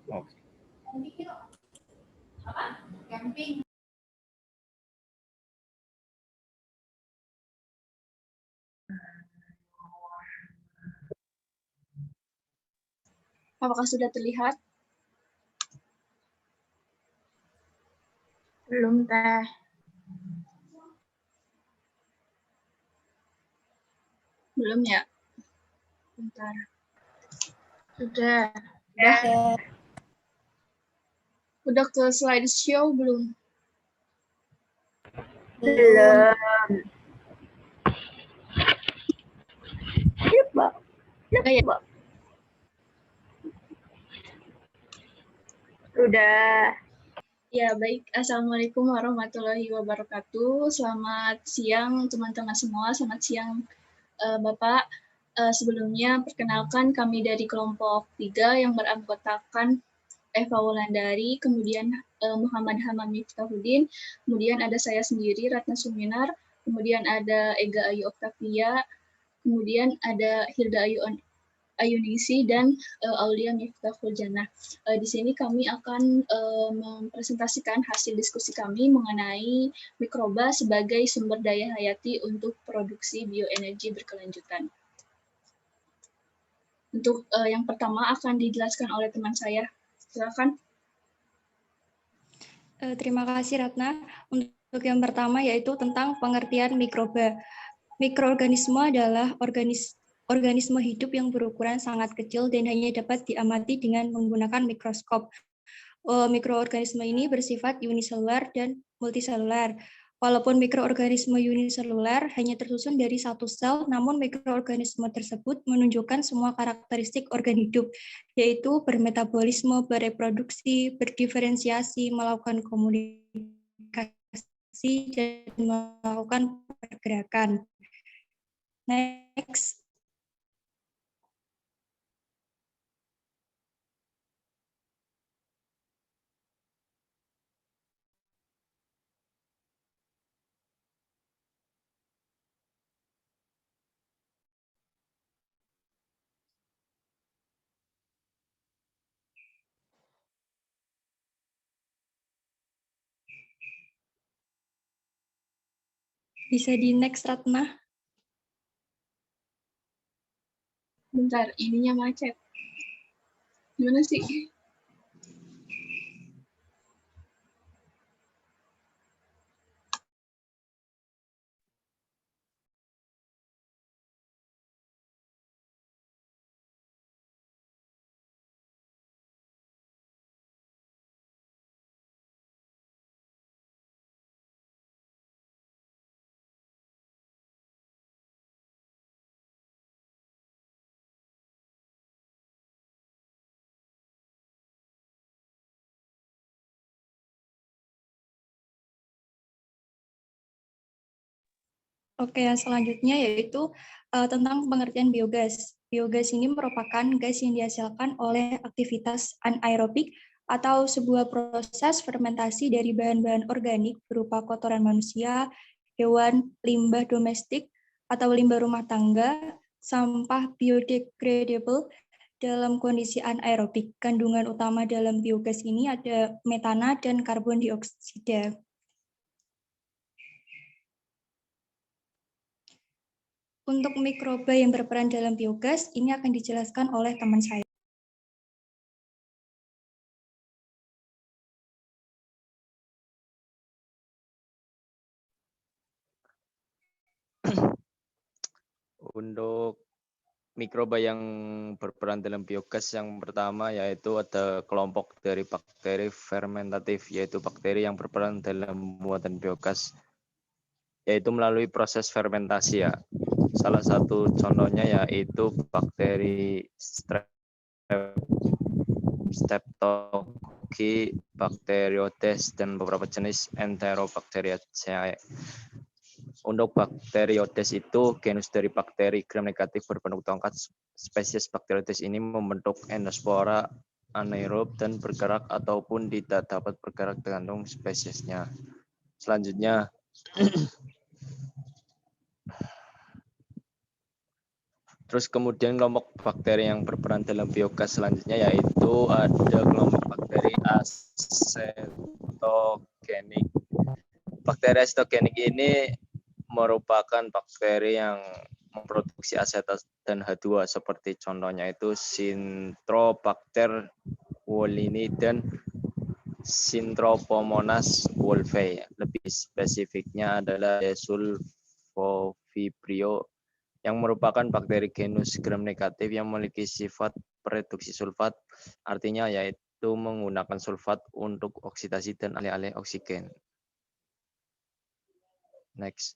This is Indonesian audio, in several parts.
Oke. Apakah sudah terlihat? Belum, Teh. Belum ya? Bentar. Sudah. Udah ke slideshow belum? Belum. Ya. Sudah. Ya, baik. Assalamualaikum warahmatullahi wabarakatuh. Selamat siang teman-teman semua. Selamat siang Bapak. Sebelumnya perkenalkan kami dari kelompok 3 yang beranggotakan Eva Wulandari, kemudian Muhammad Hamam Miftahudin, kemudian ada saya sendiri Ratna Suminar, kemudian ada Ega Ayu Oktavia, kemudian ada Hilda Ayuningsi dan Aulia Miftahul Jannah. Di sini kami akan mempresentasikan hasil diskusi kami mengenai mikroba sebagai sumber daya hayati untuk produksi bioenergi berkelanjutan. Untuk yang pertama akan dijelaskan oleh teman saya. Silakan. Terima kasih Ratna. Untuk yang pertama yaitu tentang pengertian mikroba. Mikroorganisme adalah organisme hidup yang berukuran sangat kecil dan hanya dapat diamati dengan menggunakan mikroskop. Mikroorganisme ini bersifat uniselular dan multiselular. Walaupun mikroorganisme uniselular hanya tersusun dari satu sel, namun mikroorganisme tersebut menunjukkan semua karakteristik organ hidup, yaitu bermetabolisme, bereproduksi, berdiferensiasi, melakukan komunikasi, dan melakukan pergerakan. Next. Bisa di next, Ratna. Bentar, ininya macet. Gimana sih? Oke, yang selanjutnya yaitu tentang pengertian biogas. Biogas ini merupakan gas yang dihasilkan oleh aktivitas anaerobik atau sebuah proses fermentasi dari bahan-bahan organik berupa kotoran manusia, hewan, limbah domestik atau limbah rumah tangga, sampah biodegradable dalam kondisi anaerobik. Kandungan utama dalam biogas ini ada metana dan karbon dioksida. Untuk mikroba yang berperan dalam biogas, ini akan dijelaskan oleh teman saya. Untuk mikroba yang berperan dalam biogas yang pertama yaitu ada kelompok dari bakteri fermentatif, yaitu bakteri yang berperan dalam pembuatan biogas, yaitu melalui proses fermentasi ya. Salah satu contohnya yaitu bakteri Streptococcus, Bacteroides, dan beberapa jenis Enterobacteriaceae. Untuk Bacteroides itu genus dari bakteri gram negatif berbentuk tongkat. Spesies Bacteroides ini membentuk endospora anaerob dan bergerak ataupun tidak dapat bergerak tergantung spesiesnya. Selanjutnya terus kemudian kelompok bakteri yang berperan dalam biogas selanjutnya yaitu ada kelompok bakteri sitogenik ini merupakan bakteri yang memproduksi asetat dan H2 seperti contohnya itu Cintrobacter wollini dan Syntropomonas wolfei. Lebih spesifiknya adalah Desulfovibrio yang merupakan bakteri genus gram negatif yang memiliki sifat reduksi sulfat, artinya yaitu menggunakan sulfat untuk oksidasi dan alih-alih oksigen. Next.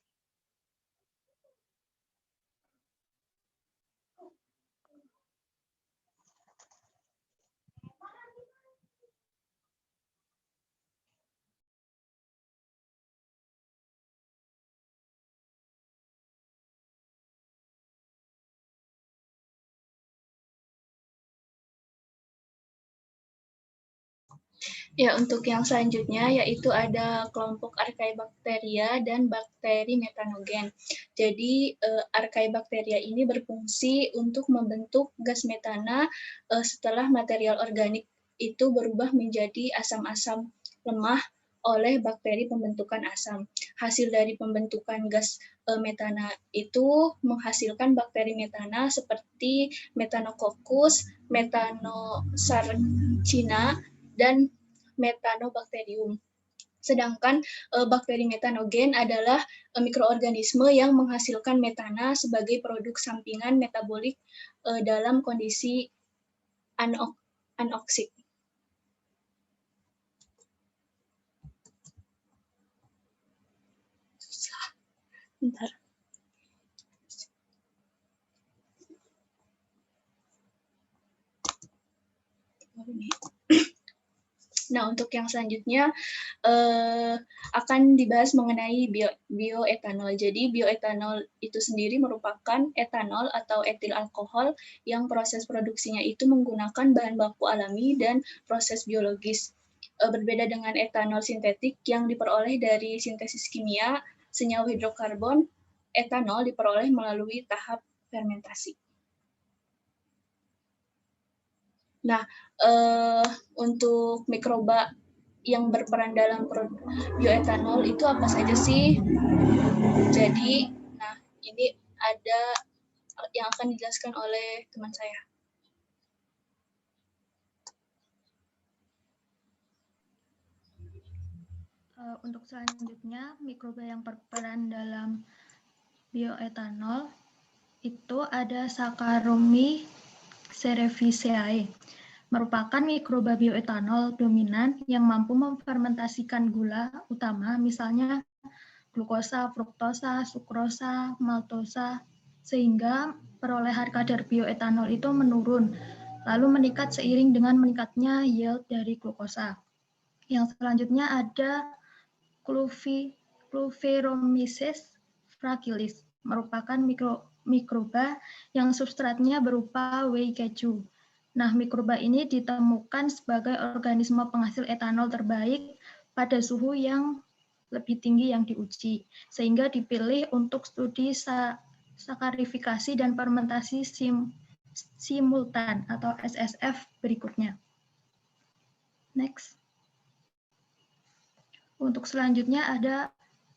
Ya, untuk yang selanjutnya yaitu ada kelompok Archaebacteria dan bakteri metanogen. Jadi, Archaebacteria ini berfungsi untuk membentuk gas metana setelah material organik itu berubah menjadi asam-asam lemah oleh bakteri pembentukan asam. Hasil dari pembentukan gas metana itu menghasilkan bakteri metana seperti Methanococcus, Methanosarcina, dan Methanobacterium. Sedangkan bakteri metanogen adalah mikroorganisme yang menghasilkan metana sebagai produk sampingan metabolik dalam kondisi anoksik. Bentar. Nah, untuk yang selanjutnya akan dibahas mengenai bioetanol. Jadi, bioetanol itu sendiri merupakan etanol atau etil alkohol yang proses produksinya itu menggunakan bahan baku alami dan proses biologis. Berbeda dengan etanol sintetik yang diperoleh dari sintesis kimia, senyawa hidrokarbon, etanol diperoleh melalui tahap fermentasi. Nah, untuk mikroba yang berperan dalam bioetanol itu apa saja sih? Jadi, nah ini ada yang akan dijelaskan oleh teman saya. Untuk selanjutnya, mikroba yang berperan dalam bioetanol itu ada Saccharomyces cerevisiae, merupakan mikroba bioetanol dominan yang mampu memfermentasikan gula utama, misalnya glukosa, fruktosa, sukrosa, maltosa, sehingga perolehan kadar bioetanol itu menurun, lalu meningkat seiring dengan meningkatnya yield dari glukosa. Yang selanjutnya ada Cluveromyces fragilis, merupakan mikroba yang substratnya berupa whey keju. Nah, mikroba ini ditemukan sebagai organisme penghasil etanol terbaik pada suhu yang lebih tinggi yang diuji, sehingga dipilih untuk studi sakarifikasi dan fermentasi simultan atau SSF berikutnya. Next. Untuk selanjutnya ada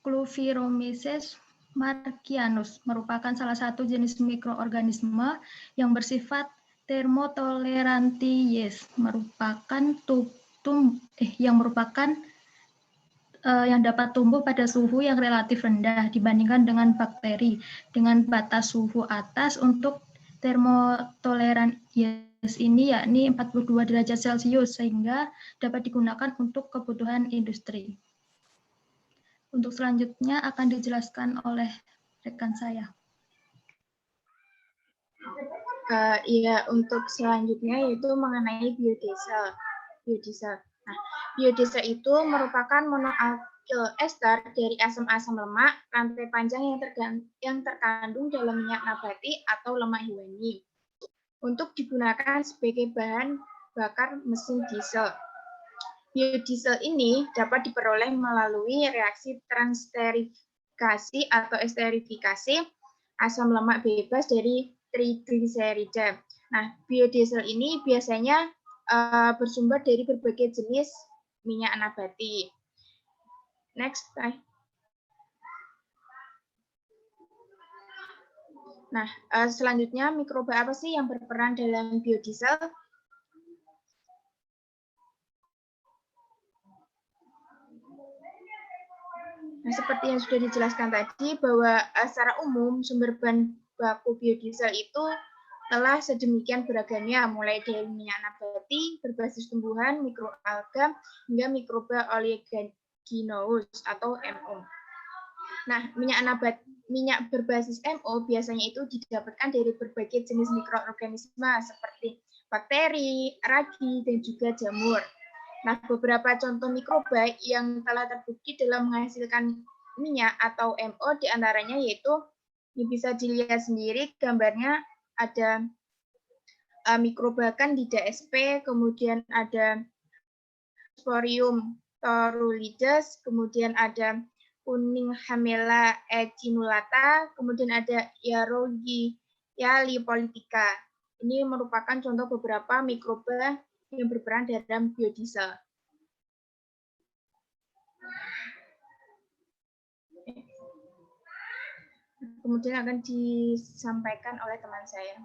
Cluveromyces marcianus, merupakan salah satu jenis mikroorganisme yang bersifat thermotoleranti yang dapat tumbuh pada suhu yang relatif rendah dibandingkan dengan bakteri dengan batas suhu atas. Untuk termotoleran yes ini yakni 42 derajat Celcius, sehingga dapat digunakan untuk kebutuhan industri. Untuk selanjutnya akan dijelaskan oleh rekan saya. Iya, untuk selanjutnya yaitu mengenai biodiesel. Nah, biodiesel itu merupakan monoalkyl ester dari asam-asam lemak rantai panjang yang terkandung dalam minyak nabati atau lemak hewani untuk digunakan sebagai bahan bakar mesin diesel. Biodiesel ini dapat diperoleh melalui reaksi transesterifikasi atau esterifikasi asam lemak bebas dari trigliserida. Nah, biodiesel ini biasanya bersumber dari berbagai jenis minyak nabati. Next, Nah, selanjutnya mikroba apa sih yang berperan dalam biodiesel? Nah, seperti yang sudah dijelaskan tadi, bahwa secara umum sumber bahan baku biodiesel itu telah sedemikian beragamnya, mulai dari minyak nabati berbasis tumbuhan, mikroalga, hingga mikroba oleaginous atau MO. Nah, minyak berbasis MO biasanya itu didapatkan dari berbagai jenis mikroorganisme seperti bakteri, ragi, dan juga jamur. Nah, beberapa contoh mikroba yang telah terbukti dalam menghasilkan minyak atau MO diantaranya yaitu, yang bisa dilihat sendiri gambarnya ada mikroba Candida sp, kemudian ada Sporium thoroulides, kemudian ada kuning Hamela echinulata, kemudian ada Yersinia lipolitica. Ini merupakan contoh beberapa mikroba yang berperan dalam biodiesel. Kemudian akan disampaikan oleh teman saya.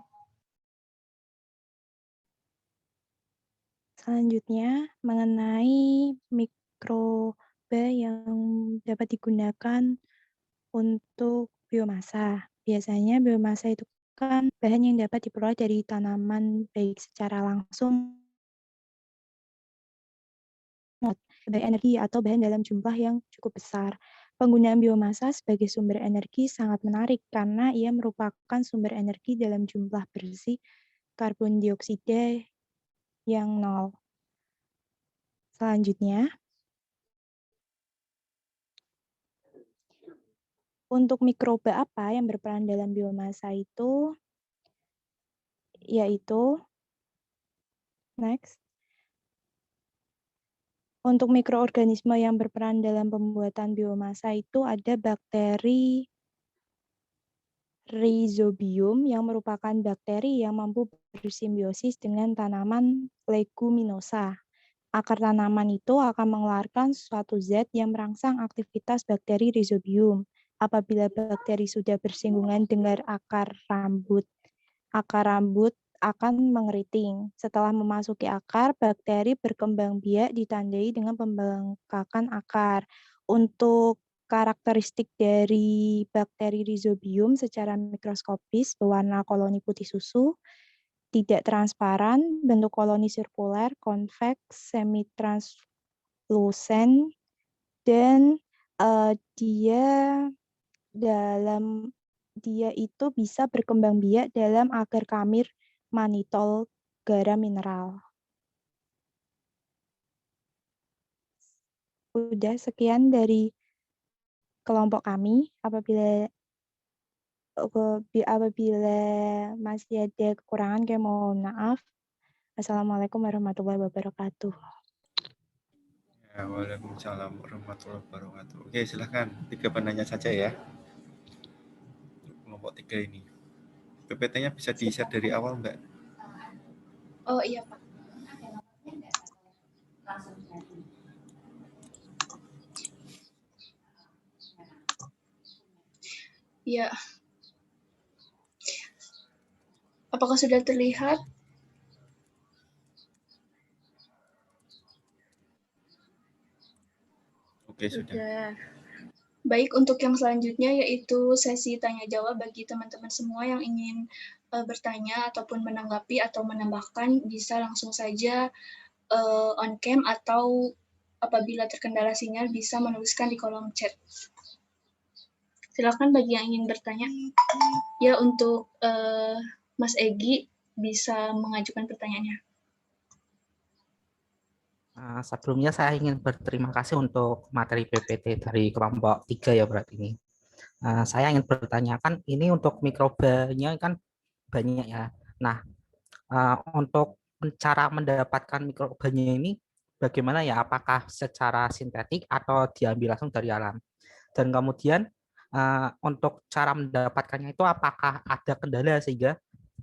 Selanjutnya, mengenai mikroba yang dapat digunakan untuk biomasa. Biasanya biomasa itu kan bahan yang dapat diperoleh dari tanaman baik secara langsung sebagai energi atau bahan dalam jumlah yang cukup besar. Penggunaan biomasa sebagai sumber energi sangat menarik karena ia merupakan sumber energi dalam jumlah bersih karbon dioksida yang nol. Selanjutnya, untuk mikroba apa yang berperan dalam biomasa itu, yaitu, next, untuk mikroorganisme yang berperan dalam pembuatan biomasa itu ada bakteri Rhizobium yang merupakan bakteri yang mampu bersimbiosis dengan tanaman leguminosa. Akar tanaman itu akan mengeluarkan suatu zat yang merangsang aktivitas bakteri Rhizobium. Apabila bakteri sudah bersinggungan dengan akar rambut akan mengeriting. Setelah memasuki akar, bakteri berkembang biak ditandai dengan pembengkakan akar. Untuk karakteristik dari bakteri Rhizobium secara mikroskopis berwarna koloni putih susu, tidak transparan, bentuk koloni sirkuler, konveks, semi-translucent, dan dia itu bisa berkembang biak dalam agar kamir manitol garam mineral. Udah sekian dari kelompok kami. Apabila masih ada kekurangan, kami mohon maaf. Assalamualaikum warahmatullahi wabarakatuh. Ya, waalaikumsalam warahmatullahi wabarakatuh. Oke, silahkan 3 penanya saja ya. Kelompok 3 ini. PPT-nya bisa di-share dari awal, Mbak? Oh iya, Pak. Ya. Apakah sudah terlihat? Oke, sudah. Baik, untuk yang selanjutnya yaitu sesi tanya jawab bagi teman-teman semua yang ingin bertanya ataupun menanggapi atau menambahkan, bisa langsung saja on cam atau apabila terkendala sinyal bisa menuliskan di kolom chat. Silakan bagi yang ingin bertanya. Ya, untuk Mas Egi bisa mengajukan pertanyaannya. Sebelumnya saya ingin berterima kasih untuk materi PPT dari kelompok 3 ya berarti ini. Saya ingin bertanyakan ini untuk mikrobanya kan banyak ya. Nah, untuk cara mendapatkan mikrobanya ini bagaimana ya? Apakah secara sintetik atau diambil langsung dari alam? Dan kemudian untuk cara mendapatkannya itu apakah ada kendala sehingga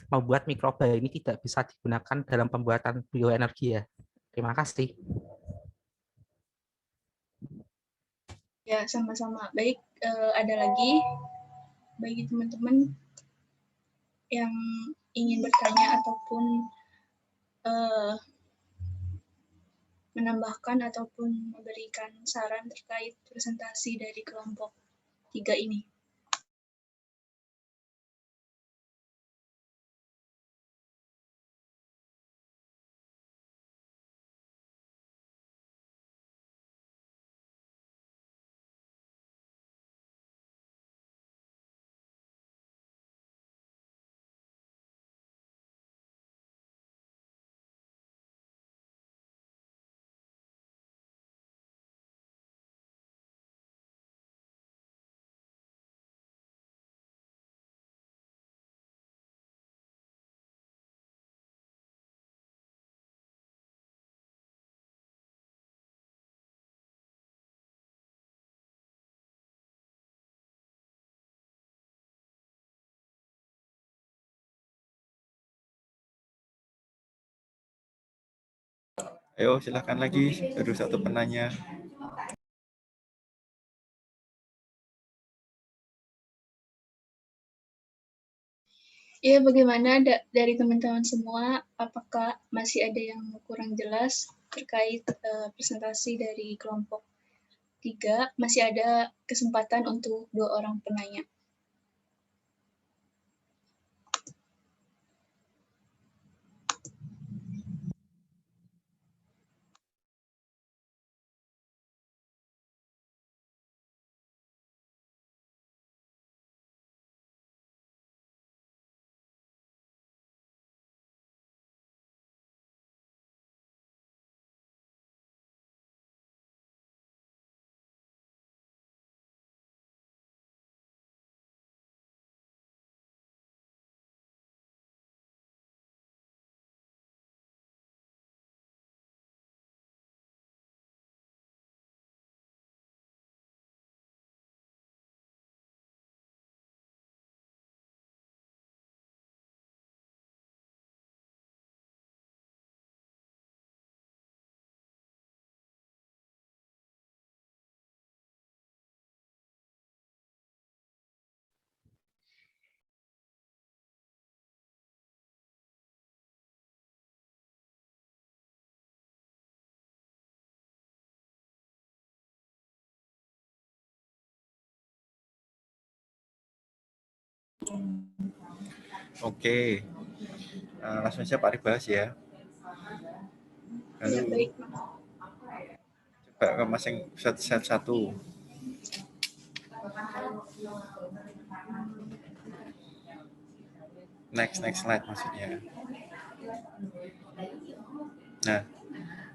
membuat mikroba ini tidak bisa digunakan dalam pembuatan bioenergi ya? Terima kasih. Ya, sama-sama. Baik, ada lagi bagi teman-teman. yang ingin bertanya ataupun menambahkan ataupun memberikan saran terkait presentasi dari kelompok 3 ini? Ayo silakan lagi, baru satu penanya. Ya, bagaimana dari teman-teman semua, apakah masih ada yang kurang jelas terkait presentasi dari kelompok 3? Masih ada kesempatan untuk 2 orang penanya. Oke, langsung saja Pak Arif bahas ya. Ya, baik. Coba ke Mas yang satu. Next slide maksudnya. Nah,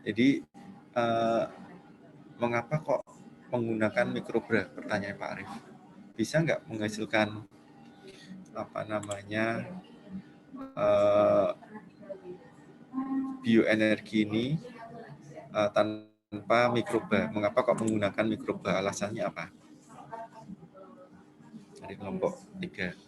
jadi mengapa kok menggunakan mikrobra? Pertanyaan Pak Arif. Bisa nggak menghasilkan bioenergi ini tanpa mikroba? Mengapa kok menggunakan mikroba? Alasannya apa? Dari kelompok 3.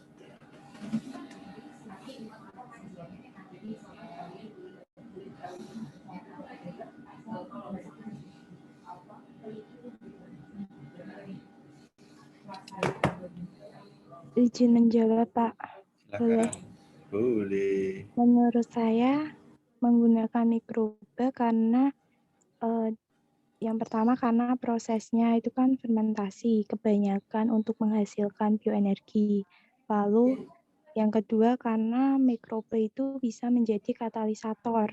Izin menjawab, Pak. Silakan. Boleh. Menurut saya, menggunakan mikroba karena yang pertama karena prosesnya itu kan fermentasi, kebanyakan untuk menghasilkan bioenergi. Lalu yang kedua karena mikroba itu bisa menjadi katalisator.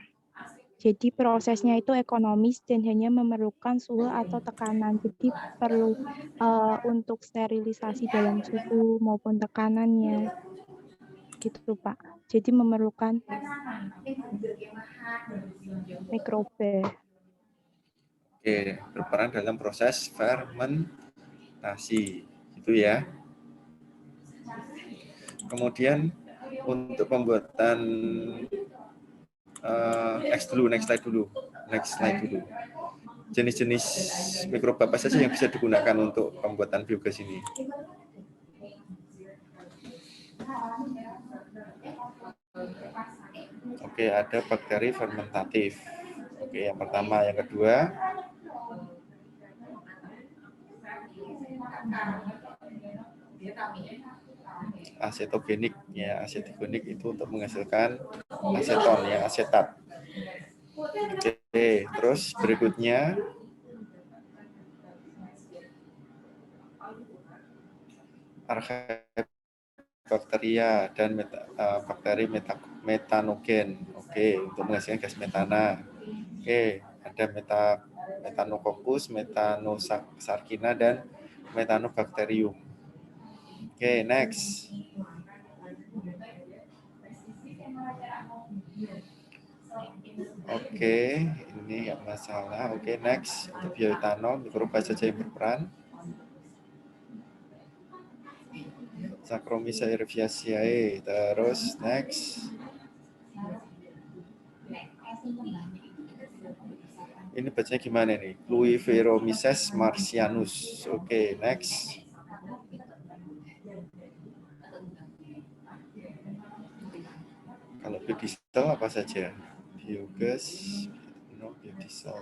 Jadi prosesnya itu ekonomis dan hanya memerlukan suhu atau tekanan. Jadi perlu untuk sterilisasi dalam suhu maupun tekanannya. Gitu, Pak. Jadi memerlukan mikroba. Oke, berperan dalam proses fermentasi, gitu ya. Kemudian untuk pembuatan next slide dulu. Jenis-jenis mikroba apa saja yang bisa digunakan untuk pembuatan biogas ini? Oke, ada bakteri fermentatif. Oke, yang pertama, yang kedua. asetogenik ya. Asetogenik itu untuk menghasilkan aseton ya, asetat. Oke, terus berikutnya archaebacteria dan bakteri metanogen. Oke, untuk menghasilkan gas metana. Oke, ada Metanococcus, Metanosarcina, dan Metanobacterium. Oke, next. Oke, ini nggak masalah. Oke, next. Untuk bioetanol, mikroba saja yang berperan. Saccharomyces cerevisiae. Terus next. Ini bacanya gimana nih? Cluiveromyces marcianus. Oke, next. Kalau biodiesel apa saja? Biogas, no biodiesel.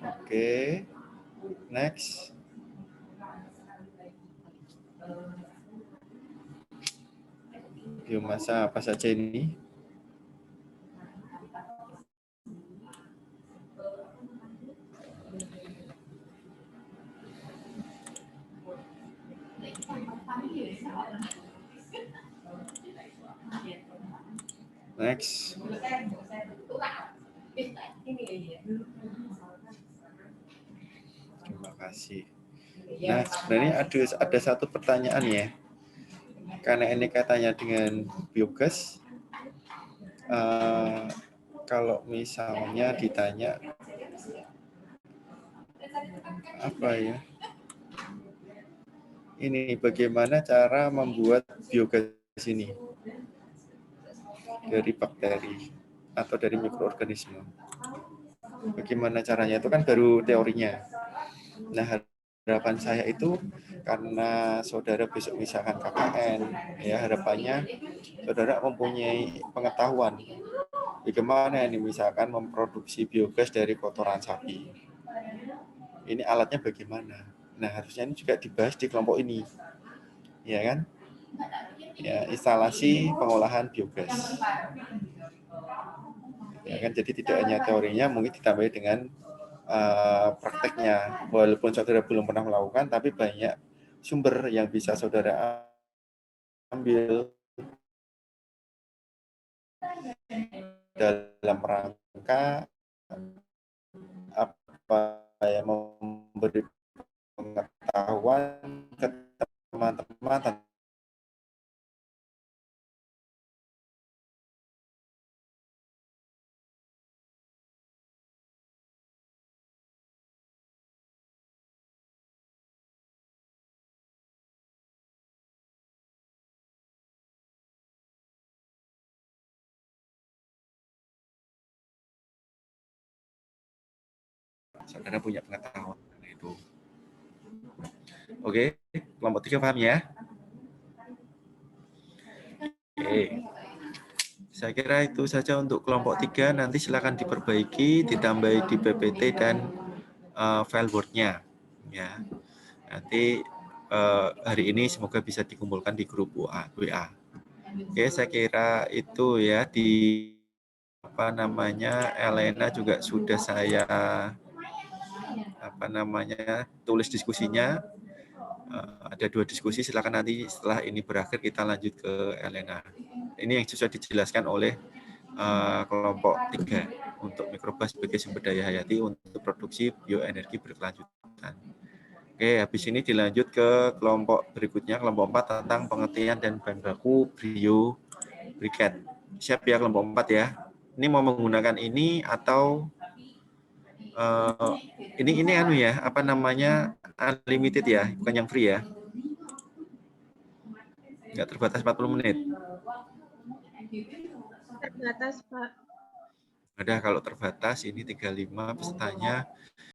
Oke, next. Biomasa apa saja ini? Next. Terima kasih. Nah, sebenarnya ada satu pertanyaan ya. Karena ini katanya dengan biogas, kalau misalnya ditanya apa ya? Ini bagaimana cara membuat biogas ini dari bakteri atau dari mikroorganisme? Bagaimana caranya? Itu kan baru teorinya. Nah, harapan saya itu karena saudara besok misalkan KKN, ya harapannya saudara mempunyai pengetahuan bagaimana ini misalkan memproduksi biogas dari kotoran sapi. Ini alatnya bagaimana? Nah, harusnya ini juga dibahas di kelompok ini, ya kan? Ya, instalasi pengolahan biogas. Ya kan, jadi tidak hanya teorinya, mungkin ditambah dengan prakteknya. Walaupun saudara belum pernah melakukan, tapi banyak sumber yang bisa saudara ambil dalam rangka apa yang memberi pengetahuan ke teman-teman. Saudara punya pengetahuan itu. Oke, kelompok 3 paham ya? Oke. Saya kira itu saja untuk kelompok 3. Nanti silakan diperbaiki, ditambahi di PPT dan file Word-nya. Ya. Nanti hari ini semoga bisa dikumpulkan di grup WA. Oke, saya kira itu ya. Di apa namanya, Elena juga sudah saya tulis diskusinya. Ada 2 diskusi, silakan nanti setelah ini berakhir kita lanjut ke Elena. Ini yang sudah dijelaskan oleh kelompok 3 untuk mikroba sebagai sumber daya hayati untuk produksi bioenergi berkelanjutan. Oke, habis ini dilanjut ke kelompok berikutnya, kelompok 4 tentang pengertian dan bahan baku biobriket. Siap ya kelompok 4 ya. Ini mau menggunakan ini atau ini anu ya, apa namanya, unlimited ya, bukan yang free ya. Nggak terbatas 40 menit. Terbatas, Pak. Ada kalau terbatas ini 35 pesertanya